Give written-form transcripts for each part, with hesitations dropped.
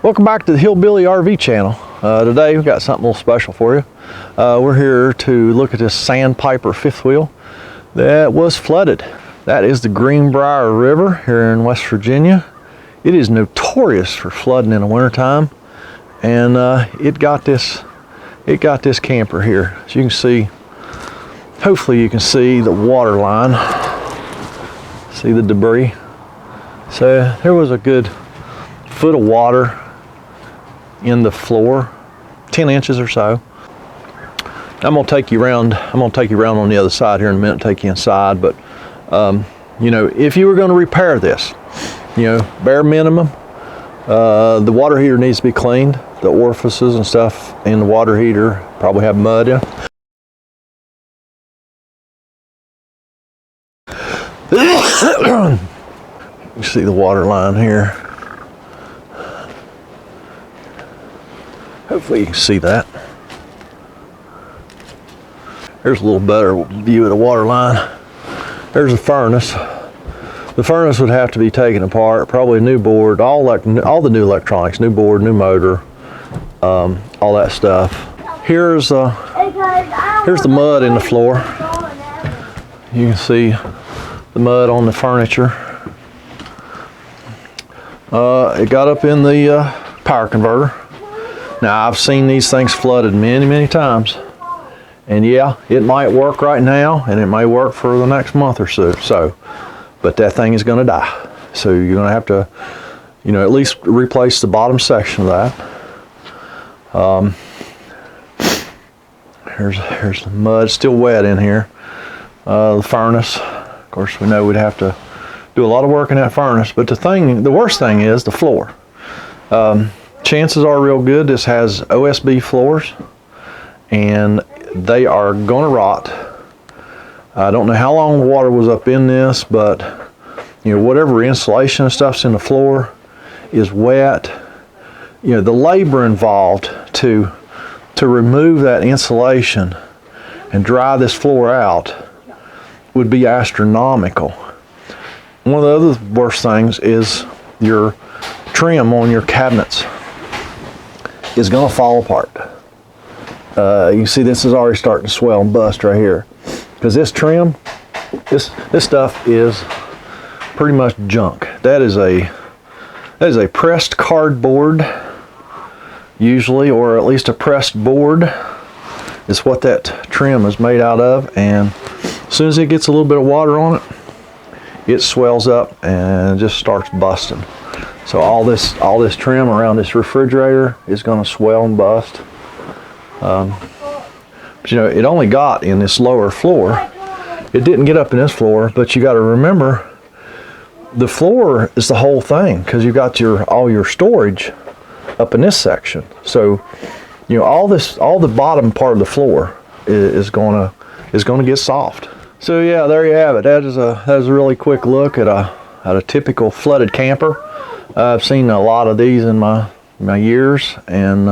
Welcome back to the Hillbilly RV channel. Today we've got something a little special for you. We're here to look at this Sandpiper fifth wheel that was flooded. That is the Greenbrier River here in West Virginia. It is notorious for flooding in the wintertime, and it got this camper here. As you can see, hopefully you can see the water line, see the debris. So there was a good foot of water in the floor, 10 inches or so. I'm gonna take you around on the other side here in a minute, take you inside. But you know, if you were going to repair this, you know, bare minimum, the water heater needs to be cleaned. The orifices and stuff in the water heater probably have mud in. You see the water line here. Hopefully you can see that. There's a little better view of the water line. There's a furnace. The furnace would have to be taken apart, probably a new board, all the new electronics, new board, new motor, all that stuff. Here's the mud in the floor. You can see the mud on the furniture. It got up in the power converter. Now, I've seen these things flooded many times, and yeah, it might work right now and it may work for the next month or so, but that thing is going to die. So you're going to have to, you know, at least replace the bottom section of that. Here's the mud, still wet in here. The furnace, of course, we know we'd have to do a lot of work in that furnace, but the worst thing is the floor. Chances are real good this has OSB floors, and they are going to rot. I don't know how long the water was up in this, but you know, whatever insulation and stuff's in the floor is wet. You know, the labor involved to remove that insulation and dry this floor out would be astronomical. One of the other worst things is your trim on your cabinets is going to fall apart. You see this is already starting to swell and bust right here, because this trim, this stuff is pretty much junk. That is a pressed cardboard usually, or at least a pressed board is what that trim is made out of, and as soon as it gets a little bit of water on it, it swells up and just starts busting. So all this trim around this refrigerator is going to swell and bust. But you know, it only got in this lower floor. It didn't get up in this floor, but you got to remember, the floor is the whole thing, because you got all your storage up in this section. So you know, all the bottom part of the floor is going to get soft. So yeah, there you have it. That is a really quick look at a typical flooded camper. I've seen a lot of these in my years, and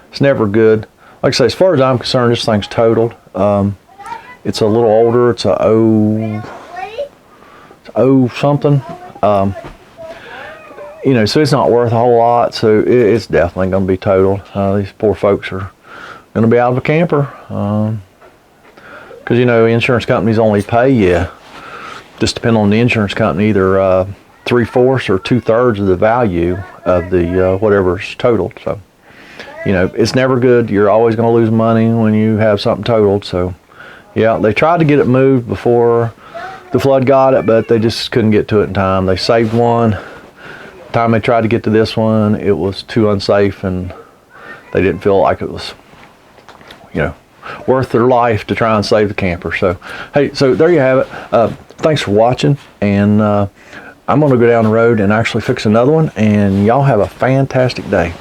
it's never good. Like I say, as far as I'm concerned, this thing's totaled. It's a little older. It's a 0 something. You know, so it's not worth a whole lot. So it's definitely going to be totaled. These poor folks are going to be out of a camper, because you know, insurance companies only pay you, just depending on the insurance company, either 3/4 or 2/3 of the value of the whatever's totaled. So you know, it's never good. You're always going to lose money when you have something totaled. So yeah, they tried to get it moved before the flood got it, but they just couldn't get to it in time. They saved one. The time they tried to get to this one, it was too unsafe, and they didn't feel like it was, you know, worth their life to try and save the camper. So hey, so there you have it. Thanks for watching, and I'm going to go down the road and actually fix another one, and y'all have a fantastic day.